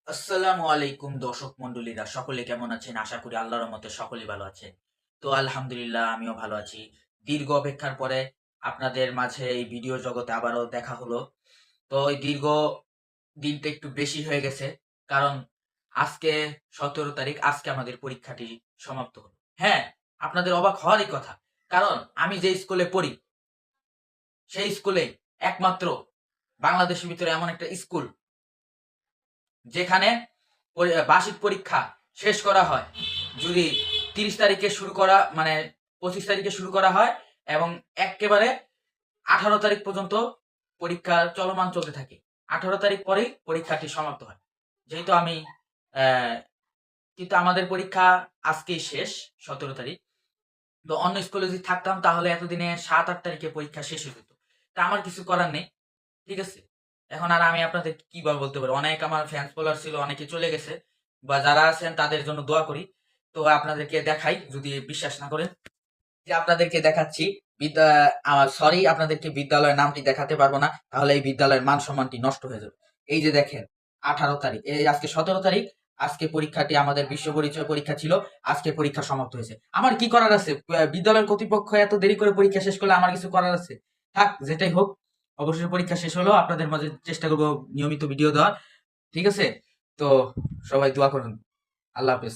আসসালামু আলাইকুম দর্শক মন্ডলীরা, সকলে কেমন আছেন? আশা করি আল্লাহর রহমতে সকলেই ভালো আছেন। তো আলহামদুলিল্লাহ আমিও ভালো আছি। দীর্ঘ অপেক্ষার পরে আপনাদের মাঝে এই ভিডিও জগতে আবারও দেখা হলো। তো এই দীর্ঘ দিনটা একটু বেশি হয়ে গেছে। কারণ আজকে ১৭ তারিখ, আজকে আমাদের পরীক্ষাটি সমাপ্ত হলো। হ্যাঁ, আপনাদের অবাক হওয়ারই কথা। কারণ আমি যে স্কুলে পড়ি, সেই স্কুলে একমাত্র বাংলাদেশের ভিতরে এমন একটা স্কুল যেখানে বার্ষিক পরীক্ষা শেষ করা হয় যদি ৩০ তারিখে শুরু করা মানে ২৫ তারিখে শুরু করা হয় এবং একেবারে ১৮ তারিখ পর্যন্ত পরীক্ষা চলমান চলতে থাকে। ১৮ তারিখ পরেই পরীক্ষাটি সমাপ্ত হয়। যেহেতু আমি কিন্তু আমাদের পরীক্ষা আজকেই শেষ, ১৭ তারিখ। তো অন্য স্কুলে যদি থাকতাম তাহলে এতদিনে ৭-৮ তারিখে পরীক্ষা শেষ হয়ে যেত। তা আমার কিছু করার নেই। ঠিক আছে? এখন আর আমি আপনাদের কি বা বলতে পারি? অনেক আমার ফ্যান ফলোয়ার ছিল, অনেকে চলে গেছে বা যারা আছেন তাদের জন্য দোয়া করি। তো আপনাদেরকে দেখাই, যদি বিশ্বাস না করেন, যে আপনাদেরকে দেখাচ্ছি। বিদ্যা সরি, আপনাদেরকে বিদ্যালয়ের নামটি দেখাতে পারবো না। তাহলে এই বিদ্যালয়ের মান সম্মানটি নষ্ট হয়ে যাবে। এই যে দেখেন, ১৮ তারিখ, এই আজকে ১৭ তারিখ। আজকে পরীক্ষাটি আমাদের বিশ্ব পরিচয় পরীক্ষা ছিল। আজকে পরীক্ষা সমাপ্ত হয়েছে। আমার কি করার আছে? বিদ্যালয়ের কর্তৃপক্ষ এত দেরি করে পরীক্ষা শেষ করলে আমার কিছু করার আছে? থাক, যেটাই হোক। অবশ্যই পরীক্ষা শেষ হলো। আপনাদের মাঝে চেষ্টা করব নিয়মিত ভিডিও দেওয়ার। ঠিক আছে? তো সবাই দোয়া করুন। আল্লাহ হাফেজ।